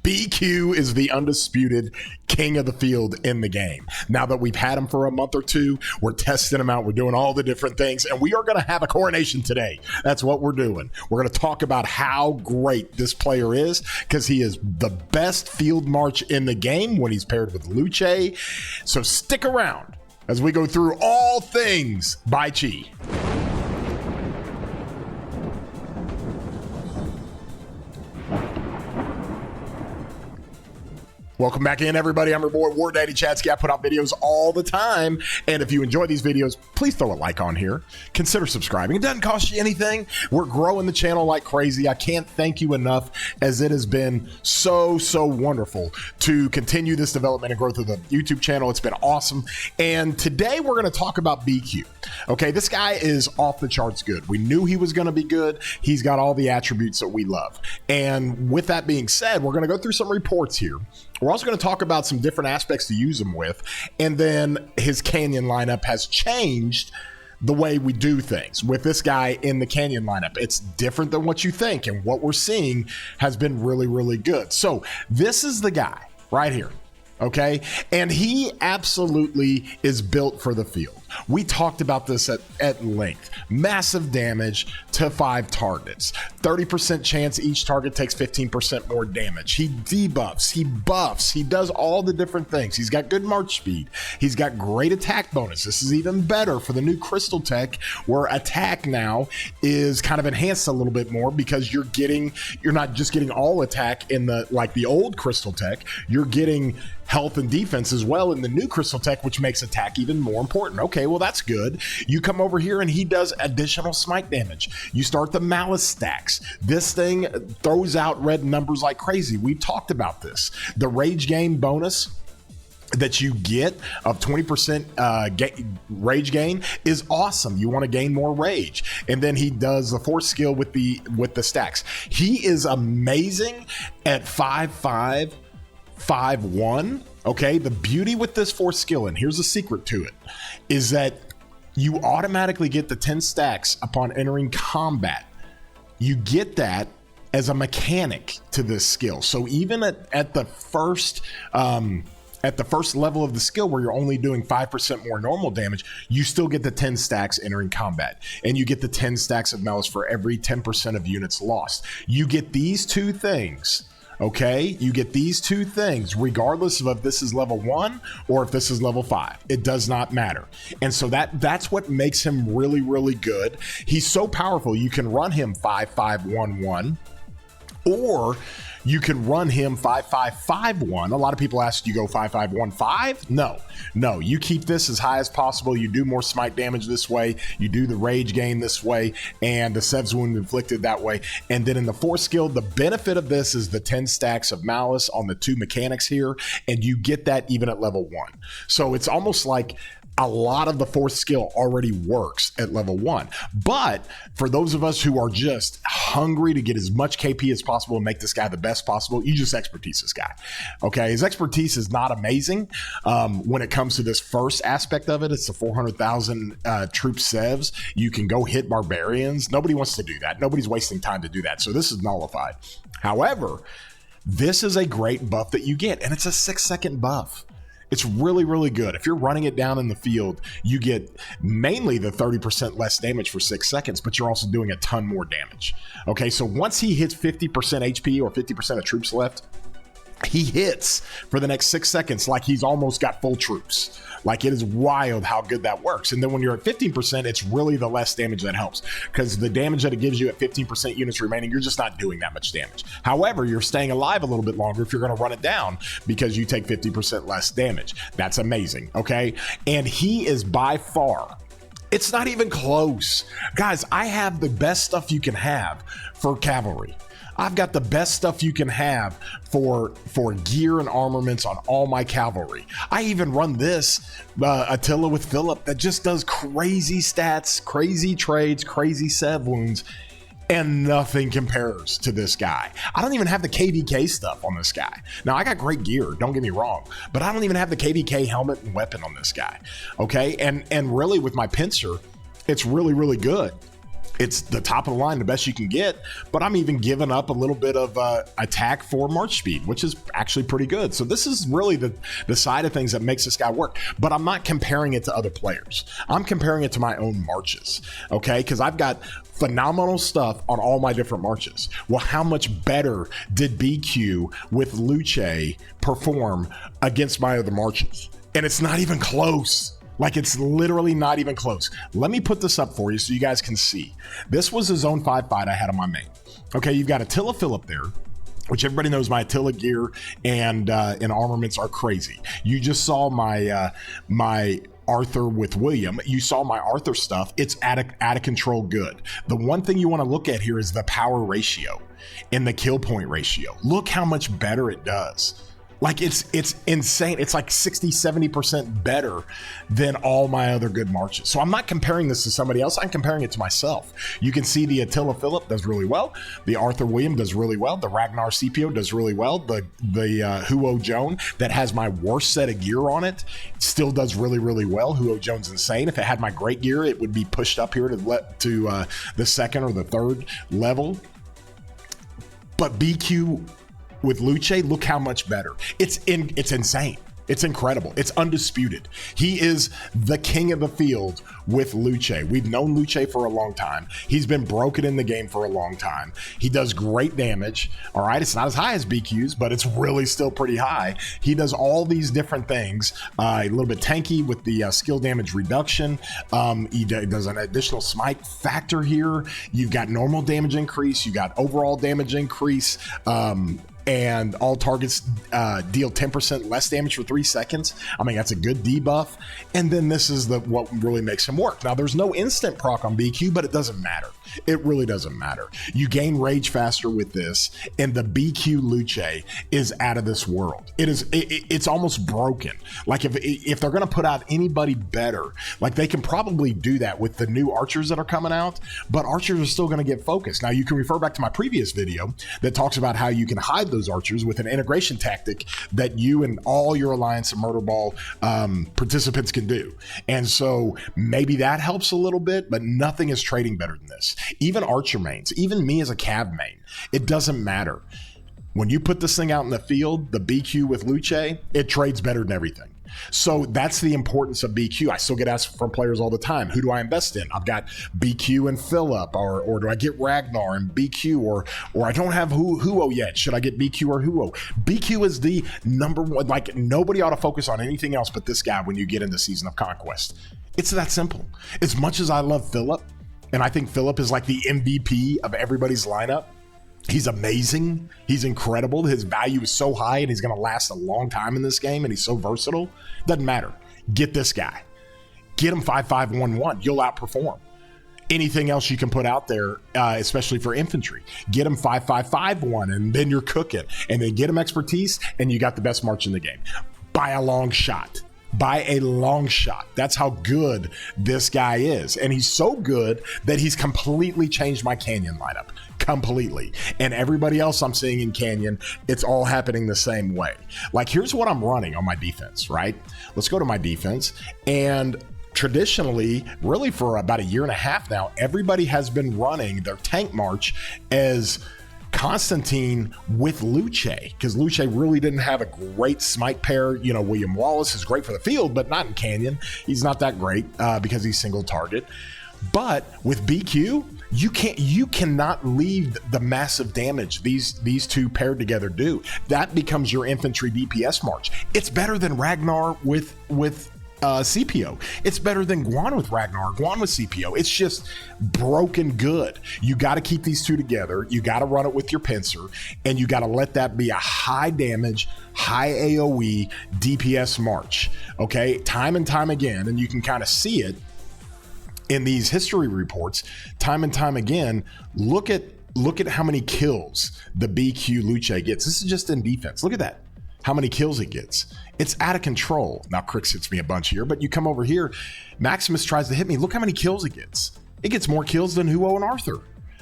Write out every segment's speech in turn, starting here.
BQ is the undisputed king of the field in the game. Now that we've had him for a month or two, we're testing him out. We're doing all the different things, and we are going to have a coronation today. That's what we're doing. We're going to talk about how great this player is because he is the best field march in the game when he's paired with Luce. So stick around as we go through all things Bai Chi. Welcome back in, everybody. I'm your boy, War Daddy Chatsky. I put out videos all the time. And if you enjoy these videos, please throw a like on here. Consider subscribing. It doesn't cost you anything. We're growing the channel like crazy. I can't thank you enough, as it has been so wonderful to continue this development and growth of the YouTube channel. It's been awesome. And today we're going to talk about BQ. Okay, this guy is off the charts good. We knew he was going to be good. He's got all the attributes that we love. And with that being said, we're going to go through some reports here. We're also going to talk about some different aspects to use him with. And then his Canyon lineup has changed the way we do things with this guy in the Canyon lineup. It's different than what you think. And what we're seeing has been really good. So this is the guy right here. Okay. And he absolutely is built for the field. We talked about this at length. Massive damage to 5 targets. 30% chance each target takes 15% more damage. He debuffs, he buffs, he does all the different things. He's got good march speed. He's got great attack bonus. This is even better for the new crystal tech, where attack now is kind of enhanced a little bit more because you're not just getting all attack in the old crystal tech, you're getting health and defense as well in the new crystal tech, which makes attack even more important. Okay, well, that's good. You come over here and he does additional smite damage. You start the malice stacks. This thing throws out red numbers like crazy. We've talked about this. The rage gain bonus that you get of 20% rage gain is awesome. You want to gain more rage. And then he does the force skill with the stacks. He is amazing at 5'5", 5'1". Okay, the beauty with this force skill, and here's a secret to it, is that you automatically get the 10 stacks upon entering combat. You get that as a mechanic to this skill. So even at the first level of the skill, where you're only doing 5% more normal damage, you still get the 10 stacks entering combat, and you get the 10 stacks of malice for every 10% of units lost. You get these two things. Okay, you get these two things regardless of if this is level 1 or if this is level 5. It does not matter. And so that's what makes him really good. He's so powerful. You can run him 5-5-1-1, or you can run him 5-5-5-1. A lot of people ask, do you go 5-5-1-5? No, you keep this as high as possible. You do more smite damage this way. You do the rage gain this way, and the Sev's wound inflicted that way. And then in the force skill, the benefit of this is the 10 stacks of malice on the 2 mechanics here, and you get that even at level 1. So it's almost like a lot of the force skill already works at level 1. But for those of us who are just hungry to get as much KP as possible and make this guy the best possible, you just expertise this guy. Okay, his expertise is not amazing when it comes to this first aspect of it. It's the 400,000 troop Sevs. You can go hit barbarians. Nobody wants to do that. Nobody's wasting time to do that. So this is nullified. However, this is a great buff that you get, and it's a 6-second buff. It's really good. If you're running it down in the field, you get mainly the 30% less damage for 6 seconds, but you're also doing a ton more damage. Okay, so once he hits 50% HP or 50% of troops left, he hits for the next 6 seconds like he's almost got full troops. Like, it is wild how good that works. And then when you're at 15%, it's really the less damage that helps, because the damage that it gives you at 15% units remaining, you're just not doing that much damage. However, you're staying alive a little bit longer if you're going to run it down, because you take 50% less damage. That's amazing. Okay. And he is by far, it's not even close. Guys, I have the best stuff you can have for cavalry. I've got the best stuff you can have for gear and armaments on all my cavalry. I even run this Attila with Philip that just does crazy stats, crazy trades, crazy Sev wounds, and nothing compares to this guy. I don't even have the KVK stuff on this guy. Now, I got great gear, don't get me wrong, but I don't even have the KVK helmet and weapon on this guy. Okay, and really with my pincer, it's really good. It's the top of the line, the best you can get, but I'm even giving up a little bit of attack for March speed, which is actually pretty good. So this is really the side of things that makes this guy work. But I'm not comparing it to other players. I'm comparing it to my own marches, okay? Because I've got phenomenal stuff on all my different marches. Well, how much better did BQ with Luce perform against my other marches? And it's not even close. Like, it's literally not even close. Let me put this up for you so you guys can see. This was a zone 5 fight I had on my main. Okay, you've got Attila Phillip there, which everybody knows my Attila gear and armaments are crazy. You just saw my my Arthur with William. You saw my Arthur stuff. It's out of control good. The one thing you want to look at here is the power ratio and the kill point ratio. Look how much better it does. Like, it's insane. It's like 60-70% better than all my other good marches. So I'm not comparing this to somebody else. I'm comparing it to myself. You can see the Attila Phillip does really well. The Arthur William does really well. The Ragnar CPO does really well. The Huo Joan that has my worst set of gear on it still does really, really well. Huo Joan's insane. If it had my great gear, it would be pushed up here to the second or the third level. But BQ with Luce, look how much better. It's insane. It's incredible. It's undisputed. He is the king of the field with Luce. We've known Luce for a long time. He's been broken in the game for a long time. He does great damage. All right, it's not as high as BQ's, but it's really still pretty high. He does all these different things. A little bit tanky with the skill damage reduction. He does an additional smite factor here. You've got normal damage increase. You got overall damage increase. And all targets deal 10% less damage for 3 seconds. I mean, that's a good debuff. And then this is what really makes him work. Now, there's no instant proc on BQ, but it doesn't matter. It really doesn't matter. You gain rage faster with this, and the BQ Luce is out of this world. It's almost broken. Like, if they're gonna put out anybody better, like, they can probably do that with the new archers that are coming out, but archers are still gonna get focused. Now, you can refer back to my previous video that talks about how you can hide those archers with an integration tactic that you and all your Alliance and Murder Ball participants can do. And so maybe that helps a little bit, but nothing is trading better than this. Even archer mains, even me as a cav main, it doesn't matter. When you put this thing out in the field, the BQ with Luce, it trades better than everything. So that's the importance of BQ. I still get asked from players all the time, who do I invest in? I've got BQ and Phillip, or do I get Ragnar and BQ, or I don't have Huo yet. Should I get BQ or Huo? BQ is the number one. Like, nobody ought to focus on anything else but this guy when you get into Season of Conquest. It's that simple. As much as I love Phillip, and I think Phillip is like the MVP of everybody's lineup, he's amazing. He's incredible. His value is so high, and he's going to last a long time in this game, and he's so versatile. Doesn't matter. Get this guy. Get him 5.5-1-1. You'll outperform anything else you can put out there, especially for infantry. Get him 5.5-5-1, and then you're cooking. And then get him expertise, and you got the best march in the game. By a long shot. By a long shot. That's how good this guy is. And he's so good that he's completely changed my Canyon lineup. Completely. And everybody else I'm seeing in Canyon, it's all happening the same way. Like, here's what I'm running on my defense, right? Let's go to my defense. And traditionally, really for about a year and a half now, everybody has been running their tank march as Constantine with Luce, because Luce really didn't have a great smite pair. You know, William Wallace is great for the field, but not in Canyon. He's not that great because he's single target. But with BQ, you cannot leave the massive damage these two paired together do. That becomes your infantry DPS march. It's better than Ragnar with CPO. It's better than Guan with Ragnar, Guan with CPO. It's just broken good. You got to keep these two together. You got to run it with your pincer, and you got to let that be a high damage, high AoE DPS march. Okay, time and time again, and you can kind of see it in these history reports. Time and time again. Look at how many kills the BQ Luce gets. This is just in defense. Look at that. How many kills it gets. It's out of control. Now, Crix hits me a bunch here, but you come over here, Maximus tries to hit me. Look how many kills it gets. It gets more kills than Huo and Arthur.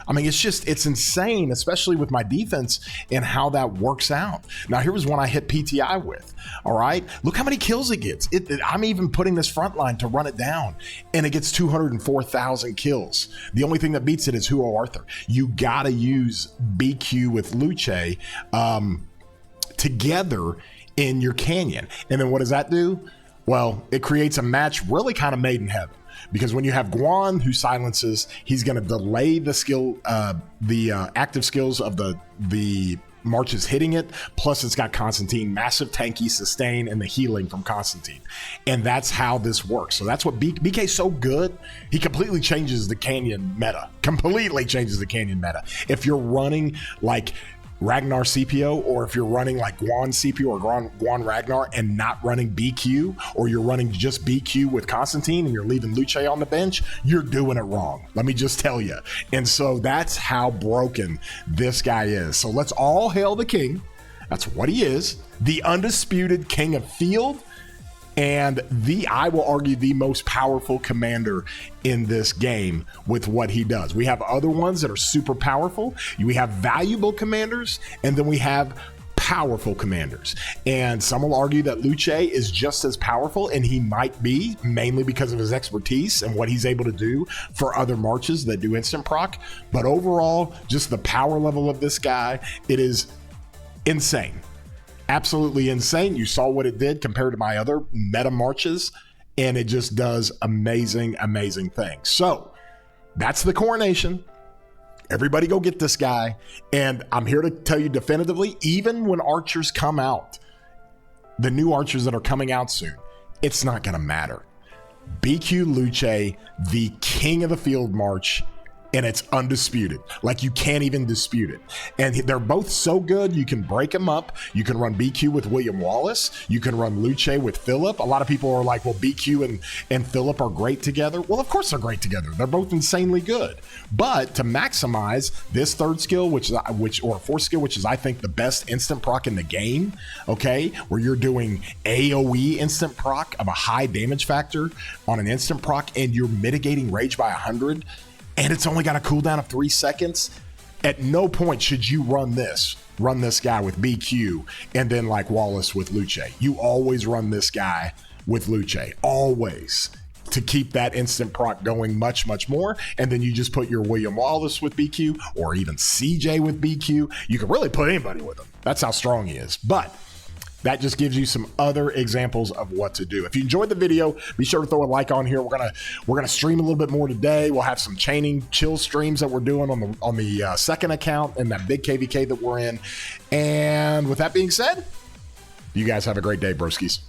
I mean, it's insane, especially with my defense and how that works out. Now, here was one I hit PTI with. All right. Look how many kills it gets. I'm even putting this front line to run it down, and it gets 204,000 kills. The only thing that beats it is Huo Arthur. You got to use BQ with Luce together in your canyon. And then what does that do? Well, it creates a match really kind of made in heaven. Because when you have Guan who silences, he's going to delay the skill, active skills of the marches hitting it. Plus, it's got Constantine, massive tanky, sustain, and the healing from Constantine. And that's how this works. So that's what BK's so good. He completely changes the canyon meta. Completely changes the canyon meta. If you're running like Ragnar CPO, or if you're running like Guan CPO or Guan Ragnar and not running BQ, or you're running just BQ with Constantine and you're leaving Luce on the bench, you're doing it wrong. Let me just tell you. And so that's how broken this guy is. So let's all hail the king. That's what he is. The undisputed king of field. And I will argue, the most powerful commander in this game with what he does. We have other ones that are super powerful. We have valuable commanders, and then we have powerful commanders. And some will argue that Luce is just as powerful, and he might be, mainly because of his expertise and what he's able to do for other marches that do instant proc. But overall, just the power level of this guy, it is insane. Absolutely insane. You saw what it did compared to my other meta marches, and it just does amazing, amazing things. So that's the coronation. Everybody go get this guy. And I'm here to tell you definitively, even when archers come out, the new archers that are coming out soon, it's not going to matter. BQ Luce, the king of the field march, and it's undisputed. Like, you can't even dispute it. And they're both so good, you can break them up. You can run BQ with William Wallace. You can run Luce with Philip. A lot of people are like, well, BQ and Philip are great together. Well, of course they're great together. They're both insanely good. But to maximize this third skill, or fourth skill, which is, I think, the best instant proc in the game, okay, where you're doing AoE instant proc of a high damage factor on an instant proc, and you're mitigating rage by 100, and it's only got a cooldown of 3 seconds. At no point should you run this guy with BQ and then like Wallace with Luce. You always run this guy with Luce, always, to keep that instant proc going much, much more. And then you just put your William Wallace with BQ, or even CJ with BQ. You can really put anybody with him. That's how strong he is. But that just gives you some other examples of what to do. If you enjoyed the video, be sure to throw a like on here. We're gonna stream a little bit more today. We'll have some chaining chill streams that we're doing on the second account and that big KVK that we're in. And with that being said, you guys have a great day, broskies.